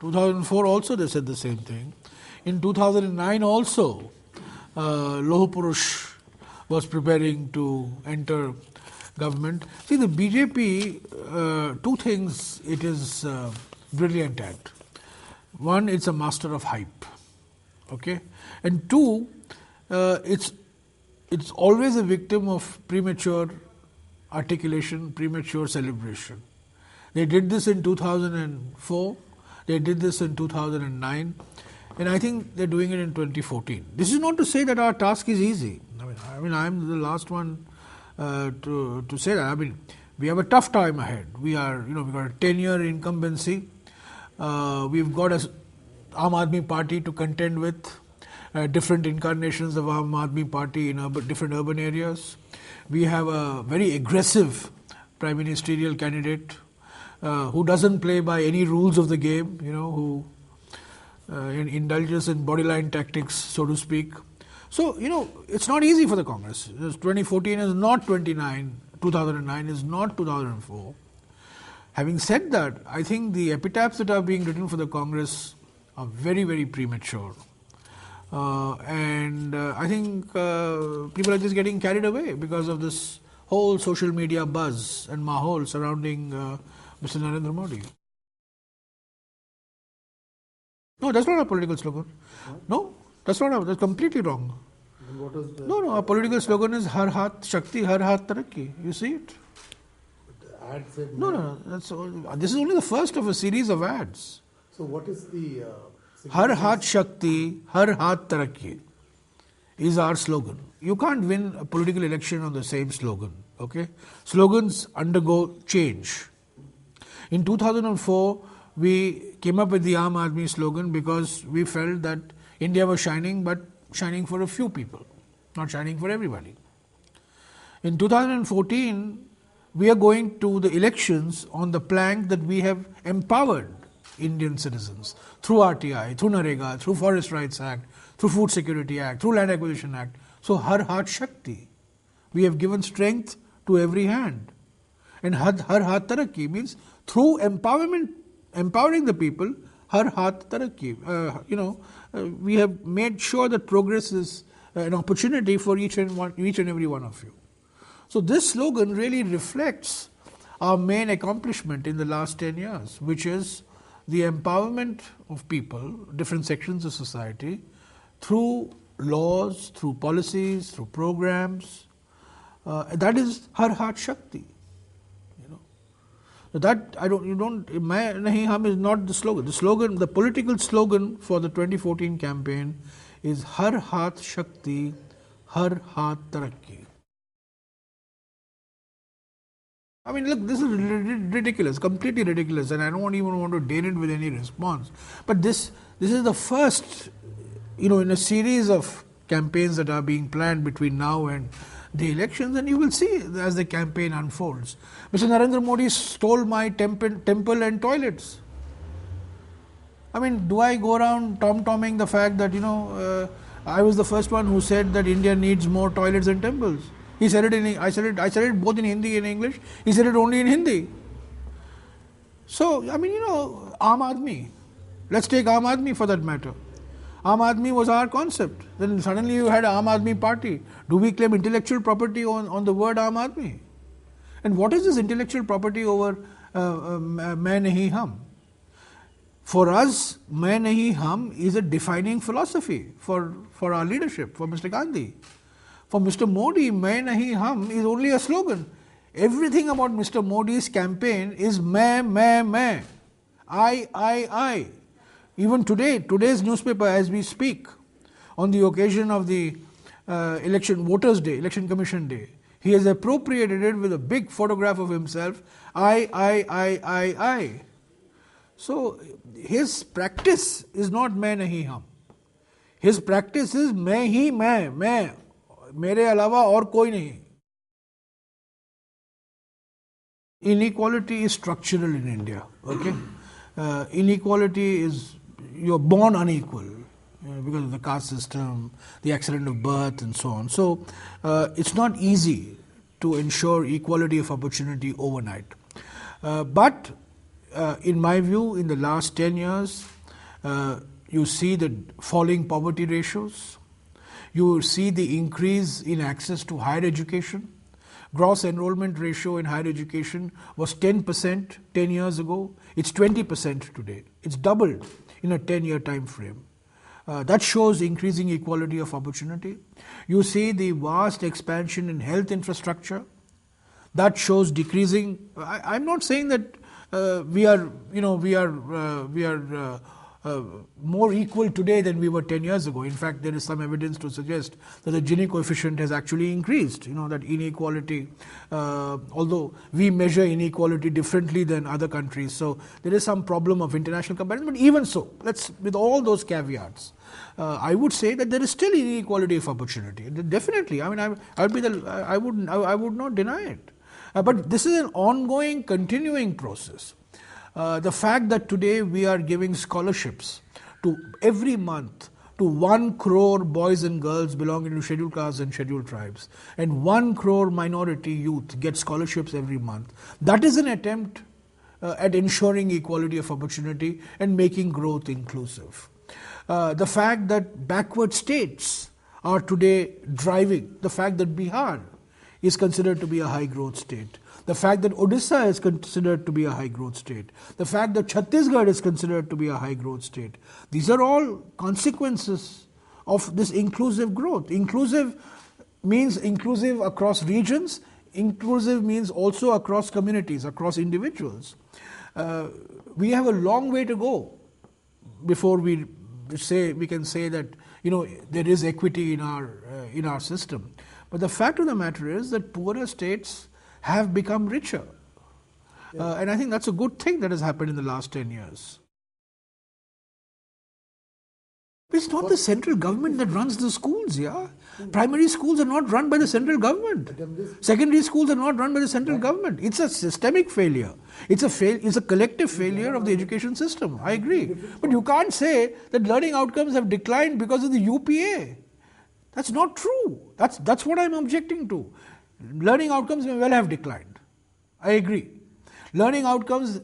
2004 also they said the same thing. In 2009 also, Loh Purush was preparing to enter government. See, the BJP, two things it is brilliant at. One, it's a master of hype, okay, and two, it's always a victim of premature articulation, premature celebration. They did this in 2004, they did this in 2009, and I think they're doing it in 2014. This is not to say that our task is easy. I mean, I'm the last one to say that. I mean, we have a tough time ahead. We've got a 10-year incumbency. We've got a Aam Aadmi Party to contend with, different incarnations of Aam Aadmi Party in different urban areas. We have a very aggressive prime ministerial candidate who doesn't play by any rules of the game, who indulges in bodyline tactics, so to speak. So, it's not easy for the Congress. 2014 is not 2009 is not 2004. Having said that, I think the epitaphs that are being written for the Congress are very, very premature. And I think people are just getting carried away because of this whole social media buzz and mahol surrounding Mr. Narendra Modi. No, that's not a political slogan. No, that's completely wrong. What is the No, our political slogan is Har Haath Shakti, Har Haath Tarakki. You see it? ad said? No. This is only the first of a series of ads. So what is the Har Haath Shakti, Har Haath Tarakki is our slogan. You can't win a political election on the same slogan. Okay, slogans undergo change. In 2004, we came up with the Aam Aadmi slogan because we felt that India was shining, but shining for a few people, not shining for everybody. In 2014, we are going to the elections on the plank that we have empowered Indian citizens through RTI, through NREGA, through Forest Rights Act, through Food Security Act, through Land Acquisition Act. So Har Haath Shakti. We have given strength to every hand. And Har Haath Tarakki means through empowering the people, Har Haath Tarakki. We have made sure that progress is an opportunity for each and every one of you. So this slogan really reflects our main accomplishment in the last 10 years, which is the empowerment of people, different sections of society, through laws, through policies, through programs. That is Har Haath Shakti. That Main Nahi Hum is not the slogan. The political slogan for the 2014 campaign is Har Haath Shakti, Har Haath Tarakki. I mean, look, this is ridiculous, completely ridiculous, and I don't even want to dare it with any response. But this is the first, in a series of campaigns that are being planned between now and the elections, and you will see as the campaign unfolds. Mr. Narendra Modi stole my temple and toilets. I mean, do I go around tom-tomming the fact that, I was the first one who said that India needs more toilets and temples? He said it I said it both in Hindi and English. He said it only in Hindi. So, I mean, Aam Aadmi. Let's take Aam Aadmi for that matter. Aam Aadmi was our concept. Then suddenly you had Aam Aadmi Party. Do we claim intellectual property on the word Aam Aadmi? And what is this intellectual property over Main Nahi Hum? For us, Main Nahi Hum is a defining philosophy for our leadership, for Mr. Gandhi. For Mr. Modi, Main Nahi Hum is only a slogan. Everything about Mr. Modi's campaign is main. I. Even today's newspaper as we speak, on the occasion of the Election Commission Day, he has appropriated it with a big photograph of himself, I. So his practice is not Main Nahi Hum. His practice is main hi main, mere alawa aur koi nahi. Inequality is structural in India. Okay, inequality is you're born unequal because of the caste system, the accident of birth, and so on. So it's not easy to ensure equality of opportunity overnight. But in my view, in the last 10 years, You see the falling poverty ratios. You see the increase in access to higher education. Gross enrollment ratio in higher education was 10% 10 years ago. It's 20% today. It's doubled in a 10-year time frame. That shows increasing equality of opportunity. You see the vast expansion in health infrastructure. That shows decreasing. I'm not saying that we are more equal today than we were 10 years ago. In fact, there is some evidence to suggest that the Gini coefficient has actually increased. That inequality, although we measure inequality differently than other countries, so there is some problem of international comparison. But even so, with all those caveats, I would say that there is still inequality of opportunity. Definitely, I mean, I would not deny it. But this is an ongoing, continuing process. The fact that today we are giving scholarships to every month to 1 crore boys and girls belonging to scheduled castes and scheduled tribes, and 1 crore minority youth get scholarships every month, that is an attempt at ensuring equality of opportunity and making growth inclusive. The fact that backward states are today driving, the fact that Bihar is considered to be a high growth state, the fact that Odisha is considered to be a high growth state, the fact that Chhattisgarh is considered to be a high growth state, these are all consequences of this inclusive growth. Inclusive means inclusive across regions, inclusive means also across communities, across individuals. We have a long way to go before we can say that there is equity in our system. But the fact of the matter is that poorer states have become richer. And I think that's a good thing that has happened in the last 10 years. It's not the central government that runs the schools, yeah? Primary schools are not run by the central government. Secondary schools are not run by the central government. It's a systemic failure. It's a collective failure of the education system. I agree. But you can't say that learning outcomes have declined because of the UPA. That's not true. That's what I'm objecting to. Learning outcomes may well have declined. I agree. Learning outcomes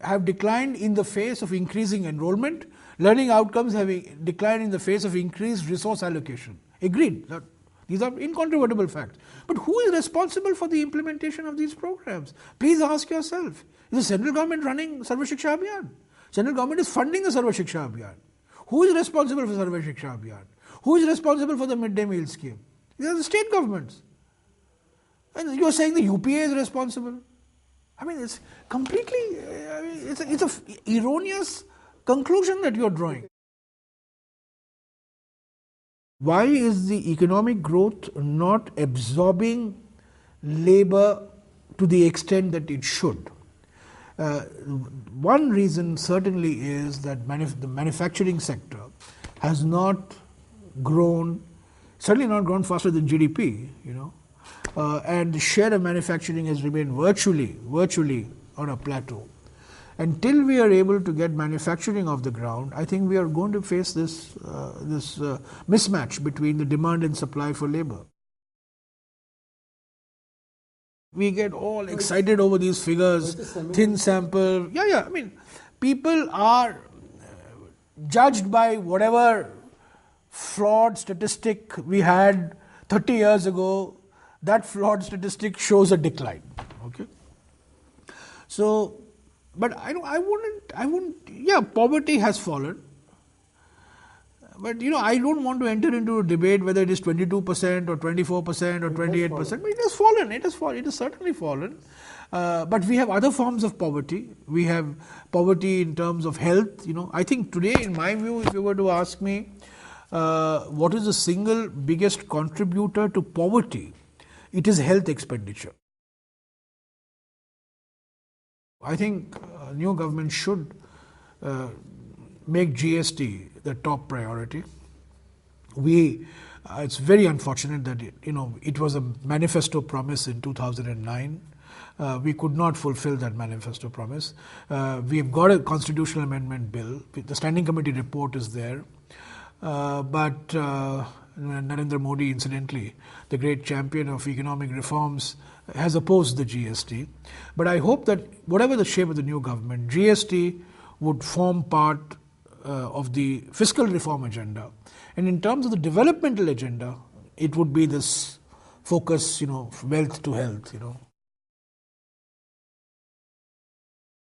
have declined in the face of increasing enrollment. Learning outcomes have declined in the face of increased resource allocation. Agreed. These are incontrovertible facts. But who is responsible for the implementation of these programs? Please ask yourself. Is the central government running Sarva Shiksha Abhiyan? Central government is funding the Sarva Shiksha Abhiyan. Who is responsible for Sarva Shiksha Abhiyan? Who is responsible for the midday meal scheme? These are the state governments. And you are saying the UPA is responsible. I mean, it's completely, it's an erroneous conclusion that you are drawing. Why is the economic growth not absorbing labor to the extent that it should? One reason certainly is that the manufacturing sector has not grown, certainly not grown faster than GDP, and the share of manufacturing has remained virtually on a plateau. Until we are able to get manufacturing off the ground, I think we are going to face this mismatch between the demand and supply for labor. We get all excited over these figures, thin sample. I mean, people are judged by whatever flawed statistic we had 30 years ago. That flawed statistic shows a decline. Okay. So, but I wouldn't. Yeah, poverty has fallen. But I don't want to enter into a debate whether it is 22% or 24% or 28%. But it has fallen. It has certainly fallen. But we have other forms of poverty. We have poverty in terms of health. I think today, in my view, if you were to ask me, what is the single biggest contributor to poverty, it is health expenditure. I think new government should make GST the top priority. It's very unfortunate that it was a manifesto promise in 2009. We could not fulfill that manifesto promise. We have got a constitutional amendment bill. The standing committee report is there. But Narendra Modi, incidentally, the great champion of economic reforms, has opposed the GST. But I hope that whatever the shape of the new government, GST would form part of the fiscal reform agenda. And in terms of the developmental agenda, it would be this focus, wealth to health,